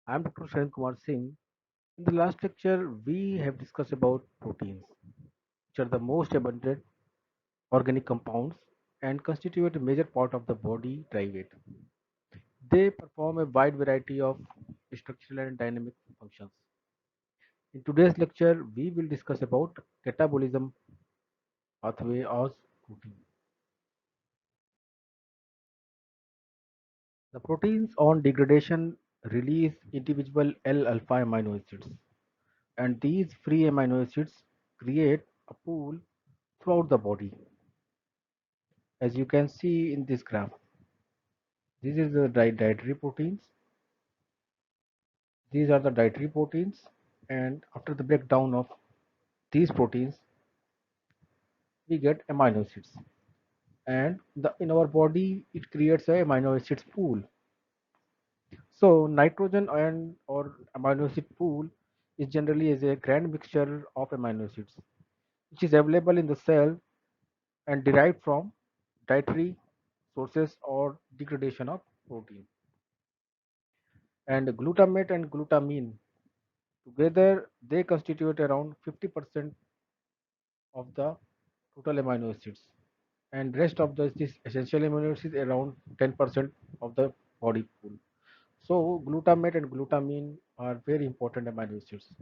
I'm Dr. Sharan Kumar Singh. In the last lecture, we have discussed about proteins, which are the most abundant organic compounds and constitute a major part of the body weight. They perform a wide variety of structural and dynamic functions. In today's lecture, we will discuss about catabolism pathway of protein. The proteins on degradation release individual L-alpha amino acids, and these free amino acids create a pool throughout the body. As you can see in this graph, this is the dietary proteins. These are the dietary proteins, and after the breakdown of these proteins, we get amino acids. And in our body, it creates a amino acids pool. So nitrogen and or amino acid pool is generally as a grand mixture of amino acids, which is available in the cell and derived from dietary sources or degradation of protein. And glutamate and glutamine together they constitute around 50% of the total amino acids, and rest of this essential amino acids around 10% of the body pool. So glutamate and glutamine are very important amino acids,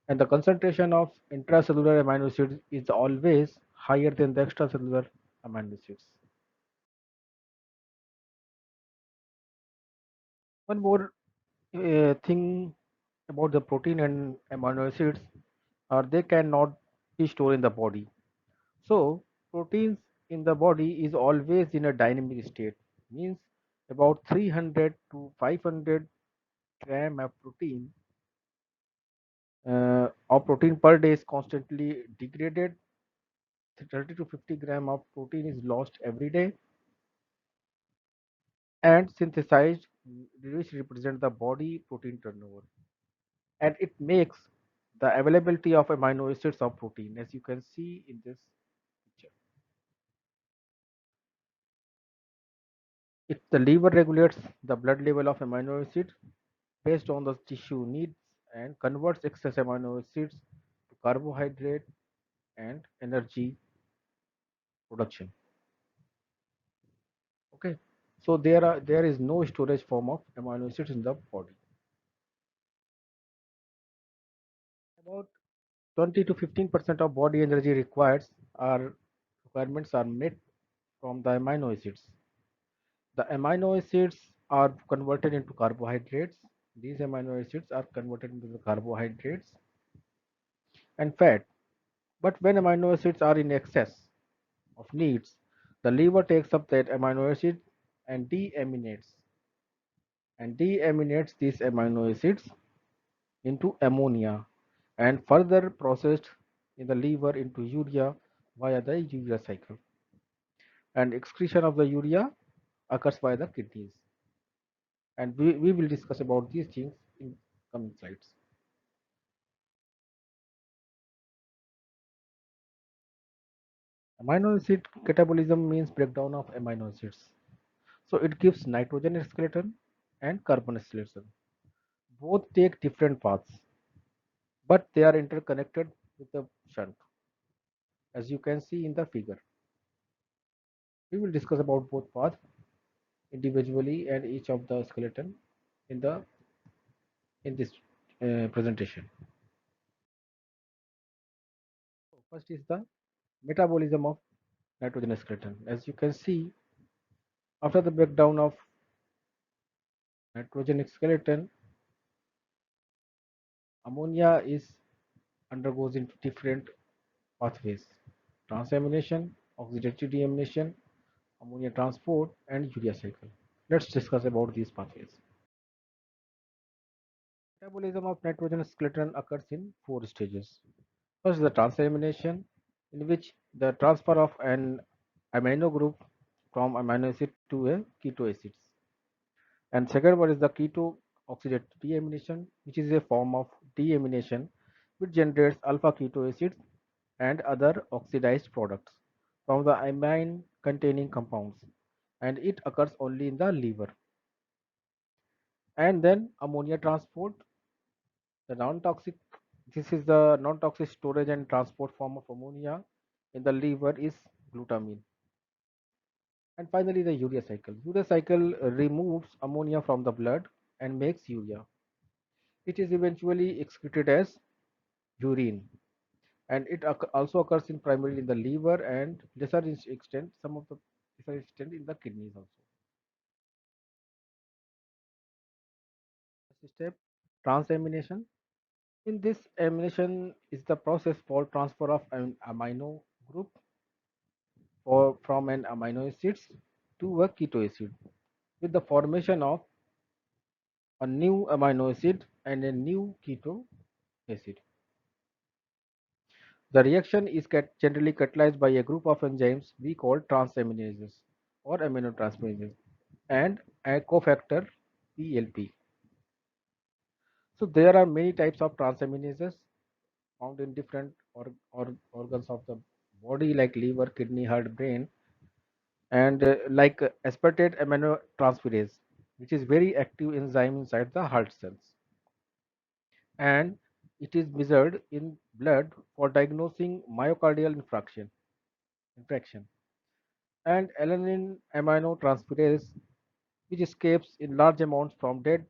and the concentration of intracellular amino acids is always higher than the extracellular amino acids. One more thing about the protein and amino acids are they cannot be stored in the body. So proteins in the body is always in a dynamic state, means about 300 to 500 gram of protein per day is constantly degraded. 30 to 50 gram of protein is lost every day and synthesized, which represent the body protein turnover, and it makes the availability of amino acids of protein, as you can see in this picture. If the liver regulates the blood level of amino acids based on the tissue needs and converts excess amino acids to carbohydrate and energy production. Okay, so there is no storage form of amino acids in the body. About 20 to 15% of body energy requirements are met from the amino acids. The amino acids are converted into carbohydrates. These amino acids are converted into the carbohydrates and fat. But when amino acids are in excess of needs, the liver takes up that amino acid and deaminates these amino acids into ammonia and further processed in the liver into urea via the urea cycle. And excretion of the urea occurs by the kidneys. And we will discuss about these things in coming slides. Amino acid catabolism means breakdown of amino acids. So it gives nitrogen skeleton and carbon skeleton. Both take different paths, but they are interconnected with the shunt, as you can see in the figure. We will discuss about both paths individually and each of the skeleton in the in this presentation. So first is the metabolism of nitrogen skeleton. As you can see, after the breakdown of nitrogen skeleton, ammonia is undergoes into different pathways: transamination, oxidative deamination, ammonia transport, and urea cycle. Let's discuss about these pathways. Metabolism of nitrogen skeleton occurs in four stages. First, the transamination, in which the transfer of an amino group from amino acid to a keto acids. And second one is the keto oxidative deamination, which is a form of deamination which generates alpha keto acids and other oxidized products from the amine containing compounds, and it occurs only in the liver. And then ammonia transport, the non-toxic. This is the non-toxic storage and transport form of ammonia in the liver is glutamine. And finally, the urea cycle. Urea cycle removes ammonia from the blood and makes urea. It is eventually excreted as urine, and it also occurs in primarily in the liver and lesser extent, some of the lesser extent in the kidneys also. Next step, transamination. In this, amination is the process for transfer of an amino group from an amino acids to a keto acid with the formation of a new amino acid and a new keto acid. The reaction is generally catalyzed by a group of enzymes we call transaminases or aminotransferases and a cofactor PLP. So there are many types of transaminases found in different organs of the body like liver, kidney, heart, brain, and like aspartate aminotransferase, which is very active enzyme inside the heart cells, and it is measured in blood for diagnosing myocardial infraction, and alanine aminotransferase, which escapes in large amounts from dead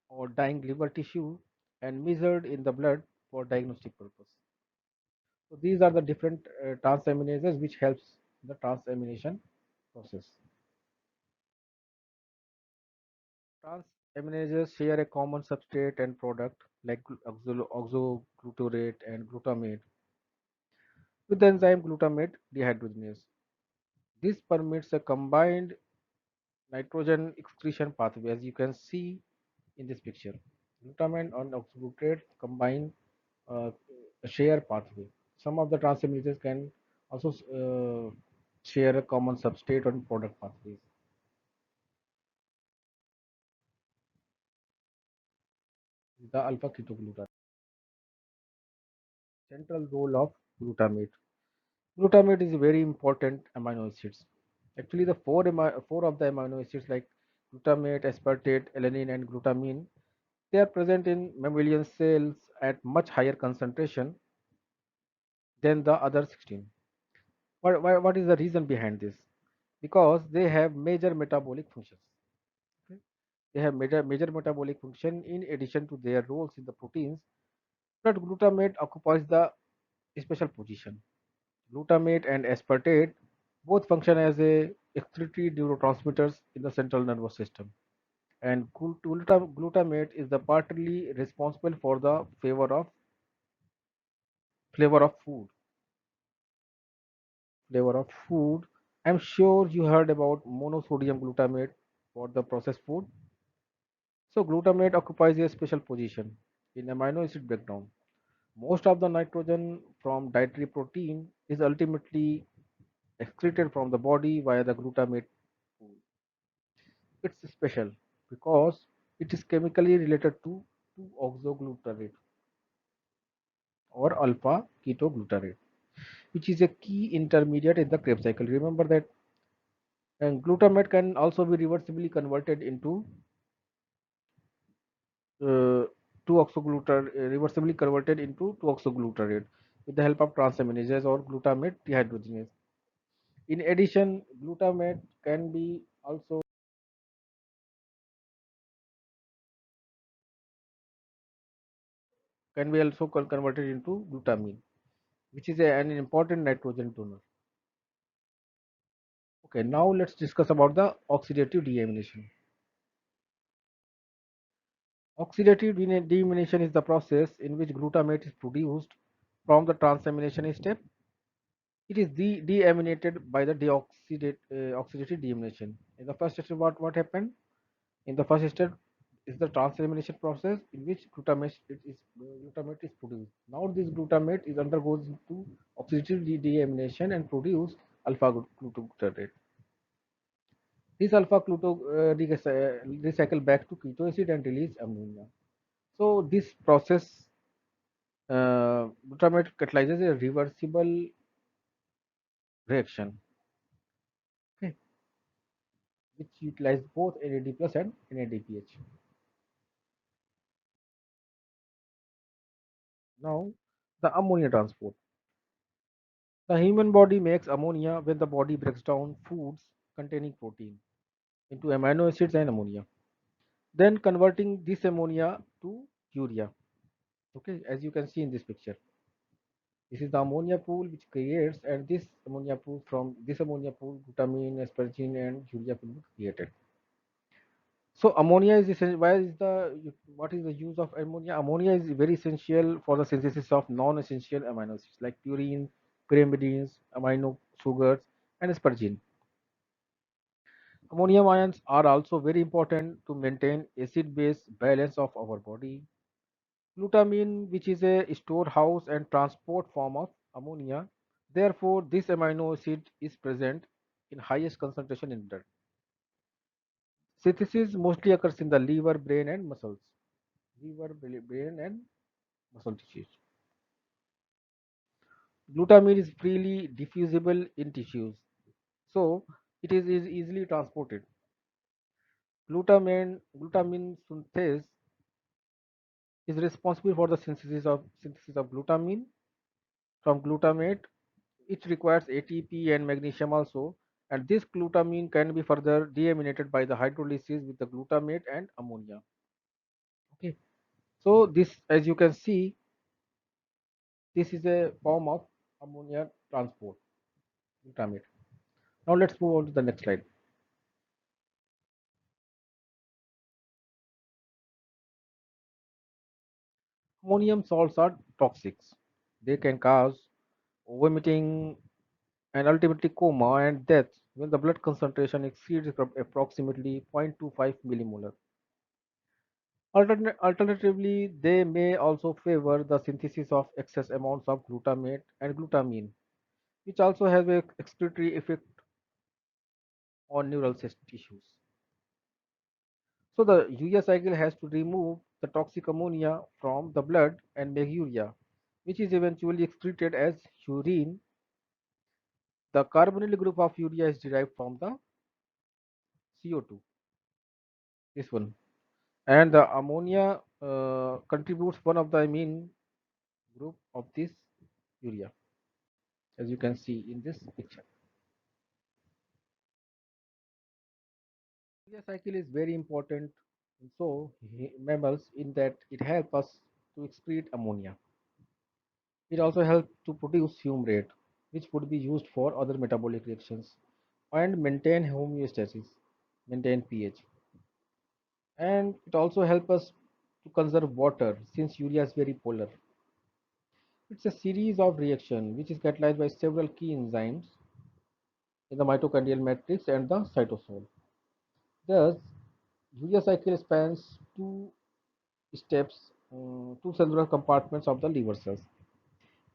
or dying liver tissue and measured in the blood for diagnostic purpose. So these are the different transaminases which helps the transamination process. Transaminases share a common substrate and product like oxoglutarate and glutamate with the enzyme glutamate dehydrogenase. This permits a combined nitrogen excretion pathway, as you can see in this picture. Glutamate and oxybutyrate combine uh, share pathway. Some of the transaminases can also share a common substrate and product pathways. The alpha ketoglutarate. Central role of glutamate. Glutamate is a very important amino acids. Actually, the four of the amino acids like glutamate, aspartate, alanine, and glutamine, they are present in mammalian cells at much higher concentration than the other 16. What is the reason behind this? Because they have major metabolic functions. Okay? They have major metabolic function in addition to their roles in the proteins, but glutamate occupies the special position. Glutamate and aspartate both function as a excretory neurotransmitters in the central nervous system. And glutamate is the partly responsible for the flavor of food. Flavor of food. I'm sure you heard about monosodium glutamate for the processed food. So glutamate occupies a special position in amino acid breakdown. Most of the nitrogen from dietary protein is ultimately excreted from the body via the glutamate pool. It's special because it is chemically related to 2-oxoglutarate or alpha ketoglutarate, which is a key intermediate in the Krebs cycle. Remember that glutamate can also be uh, reversibly converted into 2-oxoglutarate with the help of transaminases or glutamate dehydrogenase. In addition, glutamate can be also converted into glutamine, which is an important nitrogen donor. Okay, now let's discuss about the oxidative deamination. Oxidative deamination is the process in which glutamate is produced from the transamination step. It is deaminated by the oxidative deamination. In the first step, what happened? In the first step is the transamination process in which glutamate is produced. Now this glutamate is undergoes into oxidative deamination and produce alpha glutarate. This alpha recycle back to keto acid and release ammonia. So this process glutamate catalyzes a reversible reaction, okay, which utilize both NAD plus and NADPH. Now, the ammonia transport. The human body makes ammonia when the body breaks down foods containing protein into amino acids and ammonia, then converting this ammonia to urea. Okay, as you can see in this picture, this is the ammonia pool which creates, and this ammonia pool, from this ammonia pool, glutamine, asparagine, and urea will be created. So ammonia is essential. Why is the what is the use of ammonia? Ammonia is very essential for the synthesis of non-essential amino acids like purine, pyrimidines, amino sugars, and asparagine. Ammonium ions are also very important to maintain acid-base balance of our body. Glutamine, which is a storehouse and transport form of ammonia, therefore this amino acid is present in highest concentration in blood. Synthesis mostly occurs in the liver, brain, and muscles. Liver, brain, and muscle tissues. Glutamine is freely diffusible in tissues, so it is easily transported. Glutamine synthase is responsible for the synthesis of glutamine from glutamate. It requires ATP and magnesium also, and this glutamine can be further deaminated by the hydrolysis with the glutamate and ammonia. Okay, so this, as you can see, this is a form of ammonia transport, glutamate. Now let's move on to the next slide. Ammonium salts are toxic. They can cause vomiting and ultimately coma and death when the blood concentration exceeds approximately 0.25 millimolar. Alternatively, they may also favor the synthesis of excess amounts of glutamate and glutamine, which also have a excretory effect on neural tissues. So the urea cycle has to remove the toxic ammonia from the blood and make urea, which is eventually excreted as urine. The carbonyl group of urea is derived from the CO2, this one. And the ammonia contributes one of the amine group of this urea, as you can see in this picture. Urea cycle is very important in mammals in that it helps us to excrete ammonia. It also helps to produce fumarate, which would be used for other metabolic reactions and maintain homeostasis, maintain pH. And it also helps us to conserve water since urea is very polar. It's a series of reaction which is catalyzed by several key enzymes in the mitochondrial matrix and the cytosol. Thus, urea cycle spans two cellular compartments of the liver cells.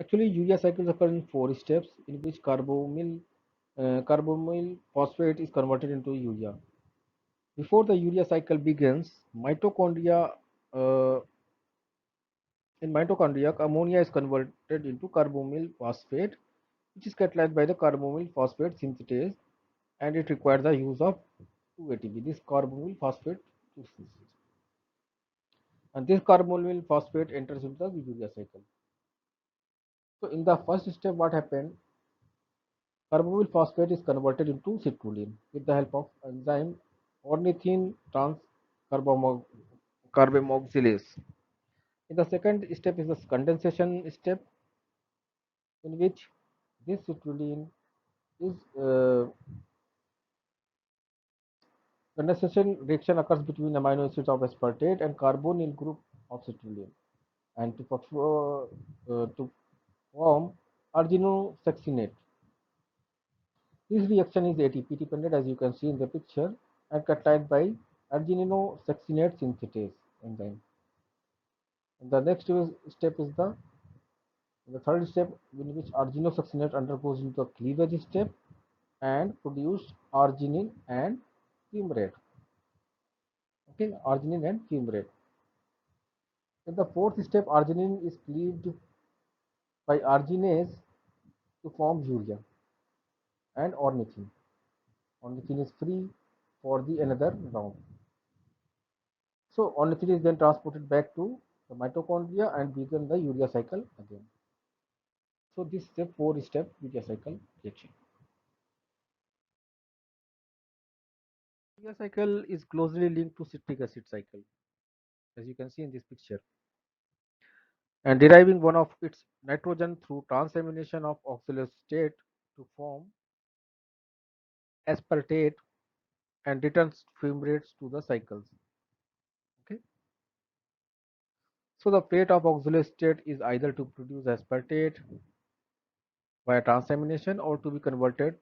Actually, urea cycles occur in four steps in which carbonyl phosphate is converted into urea. Before the urea cycle begins, uh, in mitochondria, ammonia is converted into carbonyl phosphate, which is catalyzed by the carbonyl phosphate synthetase, and it requires the use of 2 ATP, this carbonyl phosphate synthesis. And this carbonyl phosphate enters into the urea cycle. So in the first step, what happened? Carbonyl phosphate is converted into citrulline with the help of enzyme ornithine transcarboxylase. In the second step is the condensation step, in which this citrulline is condensation reaction occurs between amino acids of aspartate and carbonyl group of citrulline, and to form arginosuccinate. This reaction is ATP dependent, as you can see in the picture, and catalyzed by argininosuccinate synthetase enzyme. And the next step is the third step, in which arginosuccinate undergoes into the cleavage step and produce arginine and fumarate. Okay, arginine and fumarate. In the fourth step, arginine is cleaved by arginase to form urea and ornithine. Ornithine is free for the another round. So ornithine is then transported back to the mitochondria and begin the urea cycle again. So this is a four-step urea cycle reaction. Urea cycle is closely linked to citric acid cycle, as you can see in this picture, and deriving one of its nitrogen through transamination of oxaloacetate to form aspartate and returns fumates to the cycles. Okay, so the fate of oxaloacetate is either to produce aspartate via transamination or to be converted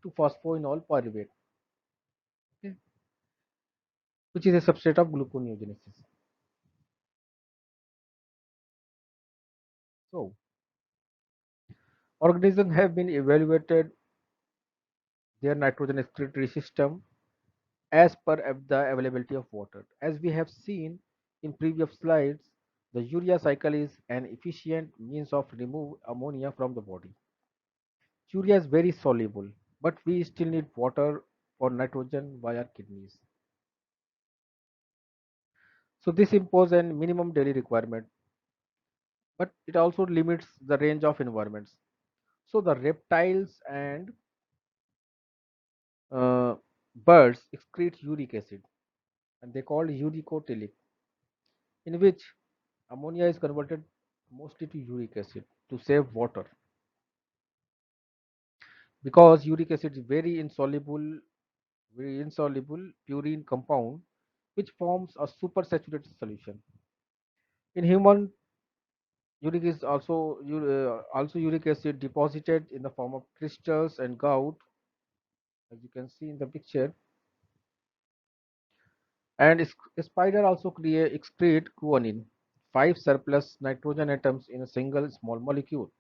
to phosphoenol pyruvate, okay, which is a substrate of gluconeogenesis. So organisms have been evaluated their nitrogen excretory system as per the availability of water. As we have seen in previous slides, the urea cycle is an efficient means of remove ammonia from the body. Urea is very soluble, but we still need water for nitrogen via kidneys. So this imposes a minimum daily requirement, but it also limits the range of environments. So the reptiles and uh, birds excrete uric acid, and they called uricotilic, in which ammonia is converted mostly to uric acid to save water, because uric acid is very insoluble purine compound which forms a supersaturated solution. In human, uric is also uric acid deposited in the form of crystals and gout, as you can see in the picture. And spider also excrete guanine, five surplus nitrogen atoms in a single small molecule.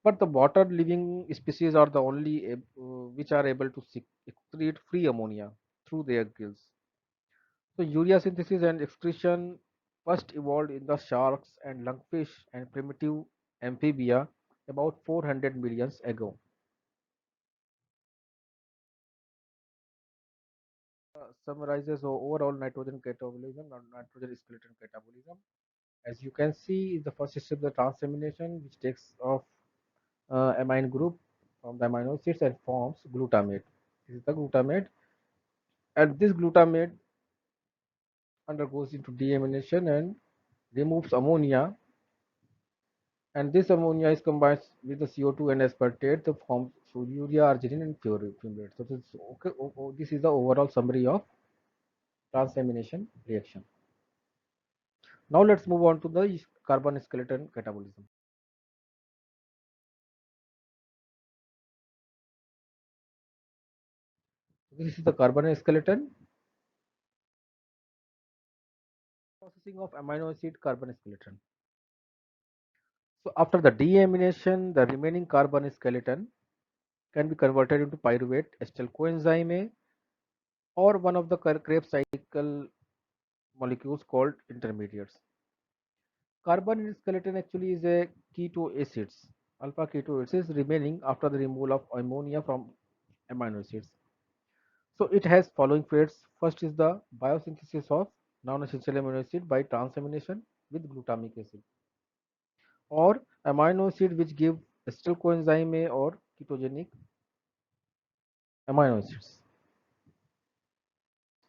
But the water living species are the only which are able to excrete free ammonia through their gills. So urea synthesis and excretion first evolved in the sharks and lungfish and primitive amphibia about 400 million ago. Summarizes the overall nitrogen catabolism or nitrogen skeleton catabolism. As you can see, the first step the transamination, which takes off amine group from the amino acids and forms glutamate. This is the glutamate, and this glutamate undergoes into deamination and removes ammonia, and this ammonia is combined with the CO2 and aspartate to form so urea, arginine, and fumate. So this, okay, this is the overall summary of transamination reaction. Now let's move on to the carbon skeleton catabolism. This is the carbon skeleton processing of amino acid carbon skeleton. So after the deamination, the remaining carbon skeleton can be converted into pyruvate, acetyl coenzyme A, or one of the Krebs cycle molecules called intermediates. Carbon skeleton actually is a keto acids, alpha keto acids remaining after the removal of ammonia from amino acids. So it has following fates. First is the biosynthesis of non-essential amino acid by transamination with glutamic acid, or amino acid which give acetyl coenzyme A or ketogenic amino acids.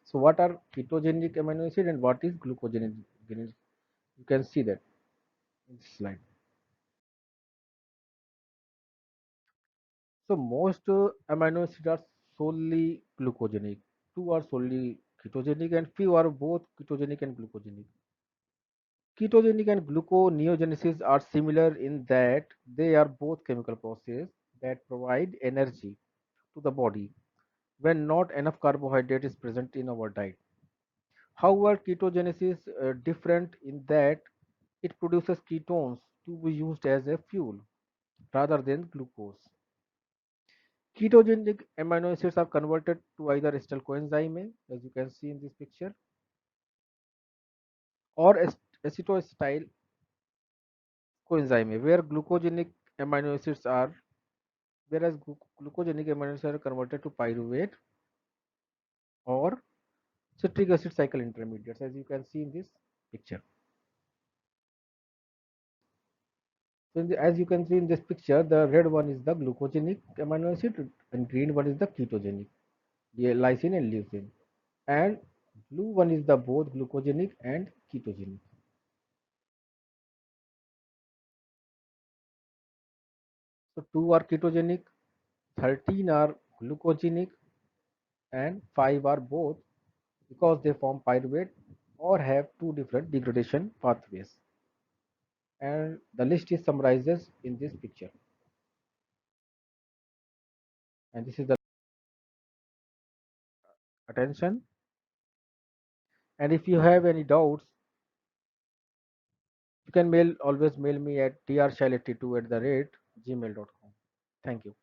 So what are ketogenic amino acid and what is glucogenic? You can see that in this slide. So most amino acids are solely glucogenic. Two are solely ketogenic and few are both ketogenic and glucogenic. Ketogenic and gluconeogenesis are similar in that they are both chemical processes that provide energy to the body when not enough carbohydrate is present in our diet. However, ketogenesis is different in that it produces ketones to be used as a fuel rather than glucose. Ketogenic amino acids are converted to either acetyl coenzyme A, as you can see in this picture, or acetoacetyl coenzyme A, where glucogenic amino acids are, whereas glucogenic amino acids are converted to pyruvate or citric acid cycle intermediates, as you can see in this picture. So as you can see in this picture, the red one is the glucogenic amino acid and green one is the ketogenic, the lysine and leucine. And blue one is the both glucogenic and ketogenic. So 2 are ketogenic, 13 are glucogenic, and 5 are both because they form pyruvate or have two different degradation pathways. And the list is summarizes in this picture. And this is the attention. And if you have any doubts, you can always mail me at trshail82 at the rate gmail.com. Thank you.